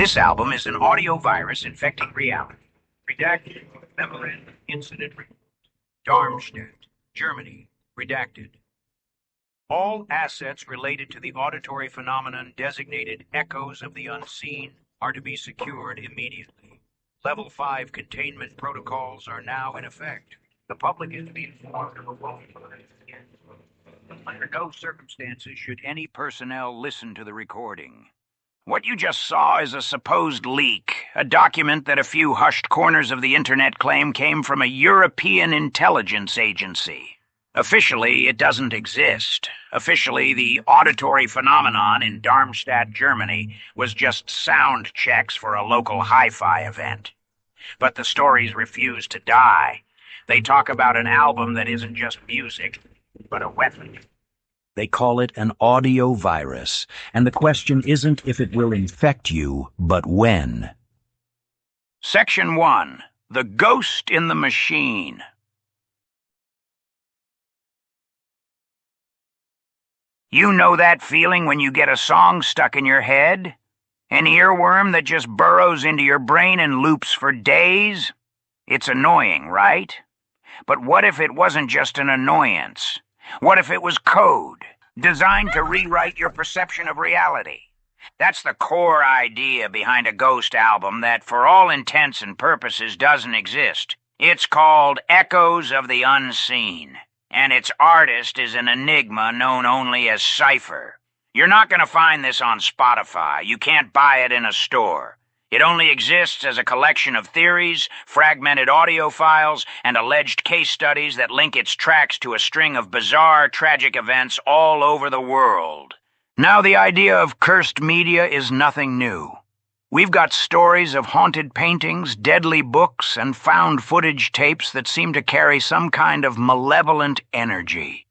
This album is an audio virus infecting reality. Redacted. Memorandum. Incident report. Darmstadt, Germany. Redacted. All assets related to the auditory phenomenon designated echoes of the unseen are to be secured immediately. Level 5 containment protocols are now in effect. The public is to be informed of a under no circumstances should any personnel listen to the recording. What you just saw is a supposed leak, a document that a few hushed corners of the internet claim came from a European intelligence agency. Officially, it doesn't exist. Officially, the auditory phenomenon in Darmstadt, Germany, was just sound checks for a local hi-fi event. But the stories refuse to die. They talk about an album that isn't just music, but a weapon. They call it an audio virus, and the question isn't if it will infect you, but when. Section 1. The Ghost in the Machine. You know that feeling when you get a song stuck in your head? An earworm that just burrows into your brain and loops for days? It's annoying, right? But what if it wasn't just an annoyance? What if it was code, designed to rewrite your perception of reality? That's the core idea behind a ghost album that, for all intents and purposes, doesn't exist. It's called Echoes of the Unseen, and its artist is an enigma known only as Cypher. You're not going to find this on Spotify. You can't buy it in a store. It only exists as a collection of theories, fragmented audio files, and alleged case studies that link its tracks to a string of bizarre, tragic events all over the world. Now, the idea of cursed media is nothing new. We've got stories of haunted paintings, deadly books, and found footage tapes that seem to carry some kind of malevolent energy.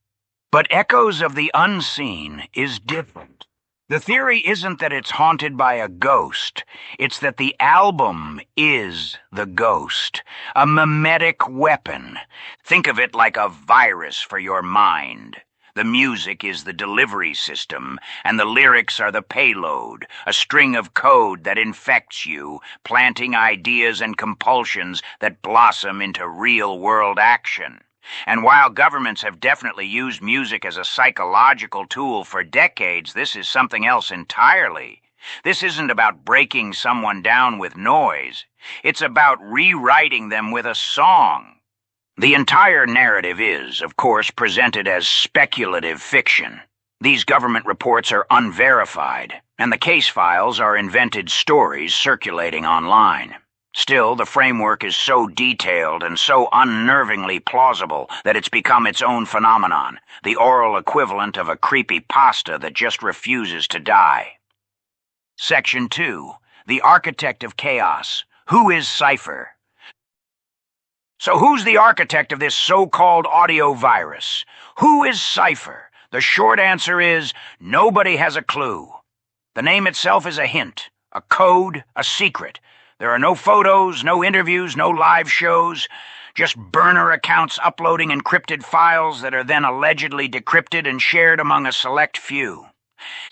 But Echoes of the Unseen is different. The theory isn't that it's haunted by a ghost. It's that the album is the ghost, a mimetic weapon. Think of it like a virus for your mind. The music is the delivery system, and the lyrics are the payload, a string of code that infects you, planting ideas and compulsions that blossom into real-world action. And while governments have definitely used music as a psychological tool for decades, this is something else entirely. This isn't about breaking someone down with noise. It's about rewriting them with a song. The entire narrative is, of course, presented as speculative fiction. These government reports are unverified, and the case files are invented stories circulating online. Still, the framework is so detailed and so unnervingly plausible that it's become its own phenomenon, the oral equivalent of a creepy pasta that just refuses to die. Section 2. The Architect of Chaos. Who is Cypher? So who's the architect of this so-called audio virus? Who is Cypher? The short answer is nobody has a clue. The name itself is a hint, a code, a secret. There are no photos, no interviews, no live shows, just burner accounts uploading encrypted files that are then allegedly decrypted and shared among a select few.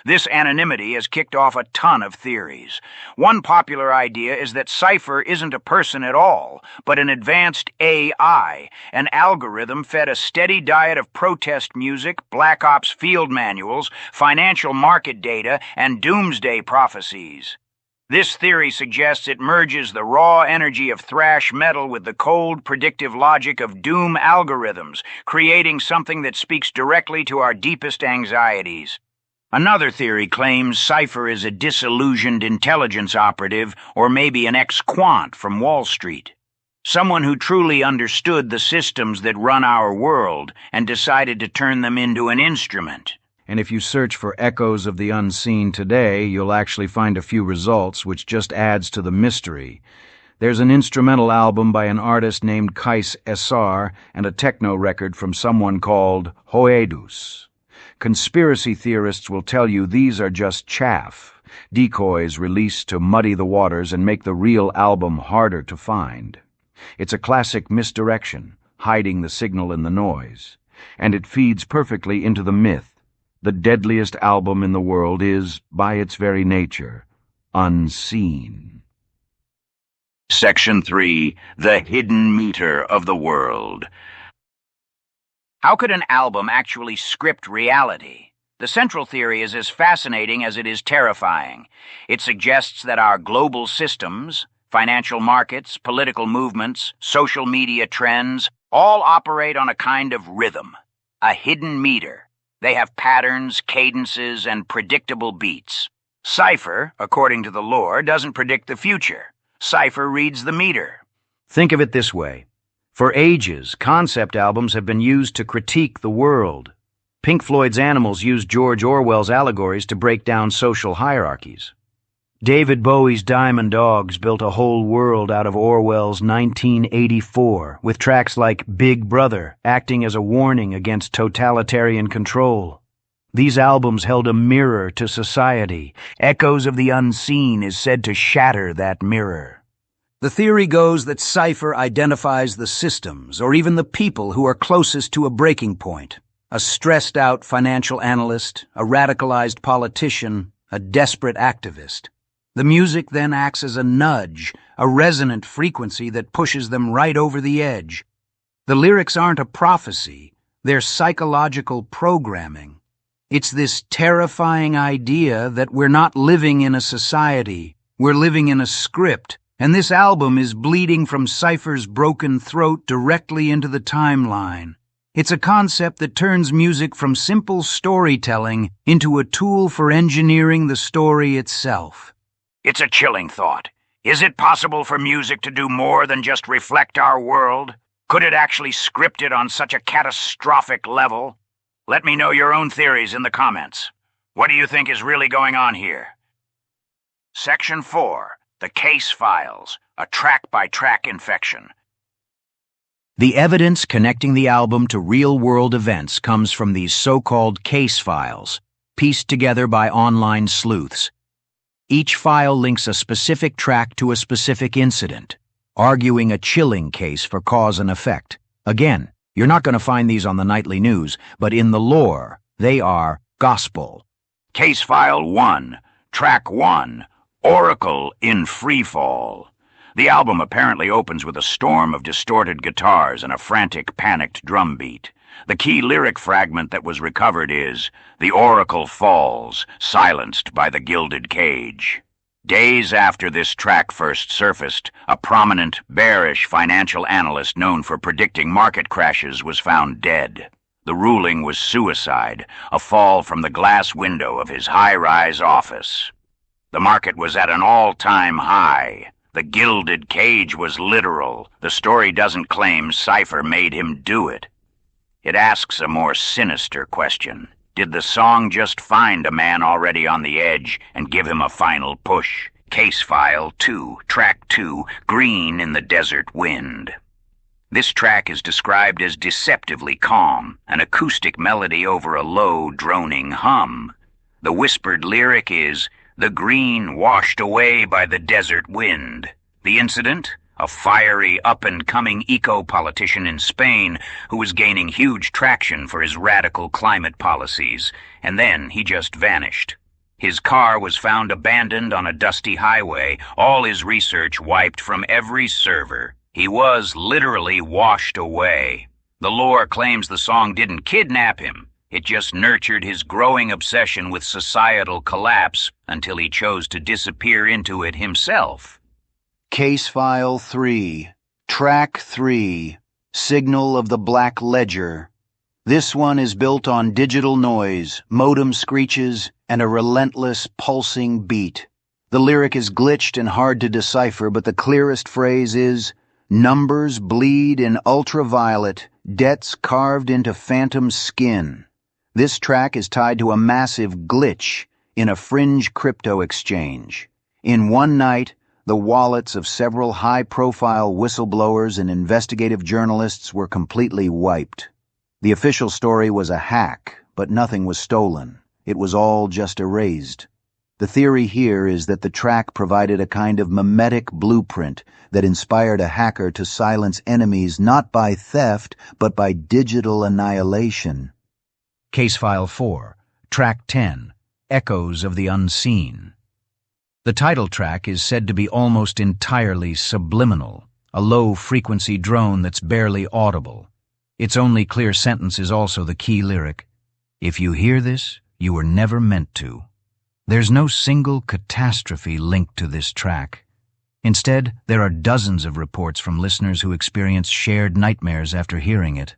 This anonymity has kicked off a ton of theories. One popular idea is that Cypher isn't a person at all, but an advanced AI, an algorithm fed a steady diet of protest music, Black Ops field manuals, financial market data, and doomsday prophecies. This theory suggests it merges the raw energy of thrash metal with the cold, predictive logic of doom algorithms, creating something that speaks directly to our deepest anxieties. Another theory claims Cypher is a disillusioned intelligence operative or maybe an ex-quant from Wall Street. Someone who truly understood the systems that run our world and decided to turn them into an instrument. And if you search for Echoes of the Unseen today, you'll actually find a few results, which just adds to the mystery. There's an instrumental album by an artist named Kais Essar and a techno record from someone called Hoedus. Conspiracy theorists will tell you these are just chaff, decoys released to muddy the waters and make the real album harder to find. It's a classic misdirection, hiding the signal in the noise, and it feeds perfectly into the myth. The deadliest album in the world is, by its very nature, unseen. Section 3. The Hidden Meter of the World. How could an album actually script reality? The central theory is as fascinating as it is terrifying. It suggests that our global systems, financial markets, political movements, social media trends, all operate on a kind of rhythm, a hidden meter. They have patterns, cadences, and predictable beats. Cipher, according to the lore, doesn't predict the future. Cipher reads the meter. Think of it this way. For ages, concept albums have been used to critique the world. Pink Floyd's Animals used George Orwell's allegories to break down social hierarchies. David Bowie's Diamond Dogs built a whole world out of Orwell's 1984, with tracks like Big Brother acting as a warning against totalitarian control. These albums held a mirror to society. Echoes of the Unseen is said to shatter that mirror. The theory goes that Cipher identifies the systems, or even the people who are closest to a breaking point. A stressed-out financial analyst, a radicalized politician, a desperate activist. The music then acts as a nudge, a resonant frequency that pushes them right over the edge. The lyrics aren't a prophecy, they're psychological programming. It's this terrifying idea that we're not living in a society, we're living in a script, and this album is bleeding from Cipher's broken throat directly into the timeline. It's a concept that turns music from simple storytelling into a tool for engineering the story itself. It's a chilling thought. Is it possible for music to do more than just reflect our world? Could it actually script it on such a catastrophic level? Let me know your own theories in the comments. What do you think is really going on here? Section 4. The Case Files, a track-by-track infection. The evidence connecting the album to real-world events comes from these so-called case files, pieced together by online sleuths. Each file links a specific track to a specific incident, arguing a chilling case for cause and effect. Again, you're not going to find these on the nightly news, but in the lore, they are gospel. Case File 1, Track 1, Oracle in Freefall. The album apparently opens with a storm of distorted guitars and a frantic, panicked drum beat. The key lyric fragment that was recovered is, "The Oracle falls, silenced by the gilded cage." Days after this track first surfaced, a prominent, bearish financial analyst known for predicting market crashes was found dead. The ruling was suicide, a fall from the glass window of his high-rise office. The market was at an all-time high. The gilded cage was literal. The story doesn't claim Cipher made him do it. It asks a more sinister question. Did the song just find a man already on the edge and give him a final push? Case File 2, Track 2, Green in the Desert Wind. This track is described as deceptively calm, an acoustic melody over a low, droning hum. The whispered lyric is, "The green washed away by the desert wind." The incident? A fiery, up-and-coming eco-politician in Spain who was gaining huge traction for his radical climate policies, and then he just vanished. His car was found abandoned on a dusty highway, all his research wiped from every server. He was literally washed away. The lore claims the song didn't kidnap him. It just nurtured his growing obsession with societal collapse until he chose to disappear into it himself. Case File 3, Track 3, Signal of the Black Ledger. This one is built on digital noise, modem screeches, and a relentless, pulsing beat. The lyric is glitched and hard to decipher, but the clearest phrase is, "Numbers bleed in ultraviolet, debts carved into phantom skin." This track is tied to a massive glitch in a fringe crypto exchange. In one night, the wallets of several high-profile whistleblowers and investigative journalists were completely wiped. The official story was a hack, but nothing was stolen. It was all just erased. The theory here is that the track provided a kind of mimetic blueprint that inspired a hacker to silence enemies not by theft, but by digital annihilation. Case File 4, Track 10, Echoes of the Unseen. The title track is said to be almost entirely subliminal, a low-frequency drone that's barely audible. Its only clear sentence is also the key lyric. If you hear this, you were never meant to. There's no single catastrophe linked to this track. Instead, there are dozens of reports from listeners who experience shared nightmares after hearing it.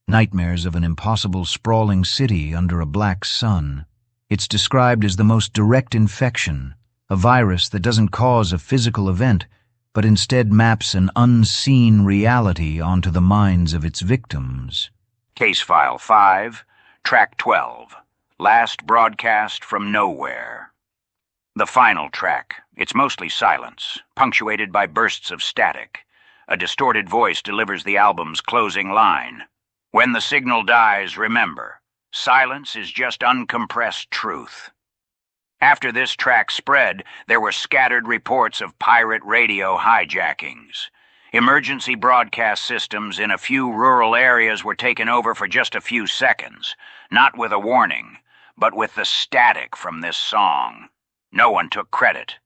Nightmares of an impossible sprawling city under a black sun. It's described as the most direct infection, a virus that doesn't cause a physical event, but instead maps an unseen reality onto the minds of its victims. Case File 5, Track 12, Last Broadcast from Nowhere. The final track. It's mostly silence, punctuated by bursts of static. A distorted voice delivers the album's closing line. When the signal dies, remember, silence is just uncompressed truth. After this track spread, there were scattered reports of pirate radio hijackings. Emergency broadcast systems in a few rural areas were taken over for just a few seconds, not with a warning, but with the static from this song. No one took credit.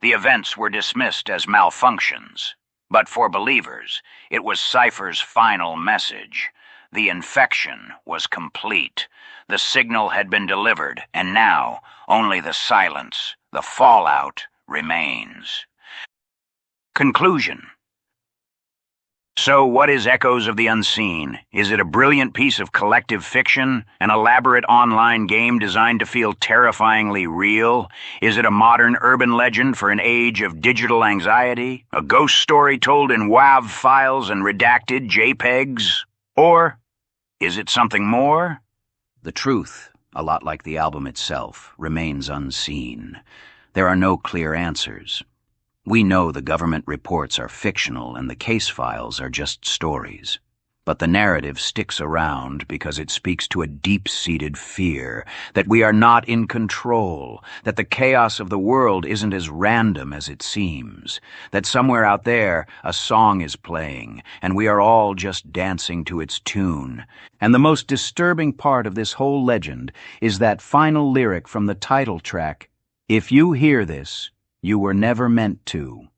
The events were dismissed as malfunctions. But for believers, it was Cypher's final message. The infection was complete. The signal had been delivered, and now only the silence, the fallout, remains. Conclusion. So what is Echoes of the Unseen? Is it a brilliant piece of collective fiction? An elaborate online game designed to feel terrifyingly real? Is it a modern urban legend for an age of digital anxiety? A ghost story told in WAV files and redacted JPEGs? Or is it something more? The truth, a lot like the album itself, remains unseen. There are no clear answers. We know the government reports are fictional and the case files are just stories. But the narrative sticks around because it speaks to a deep-seated fear that we are not in control, that the chaos of the world isn't as random as it seems, that somewhere out there a song is playing and we are all just dancing to its tune. And the most disturbing part of this whole legend is that final lyric from the title track, "If you hear this, you were never meant to."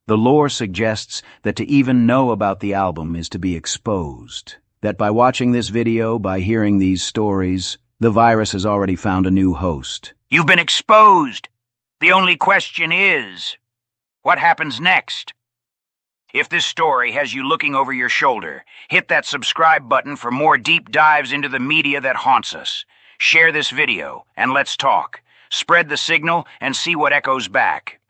The lore suggests that to even know about the album is to be exposed, that by watching this video, by hearing these stories, the virus has already found a new host. You've been exposed. The only question is, what happens next? If this story has you looking over your shoulder, hit that subscribe button for more deep dives into the media that haunts us. Share this video, and let's talk. Spread the signal and see what echoes back.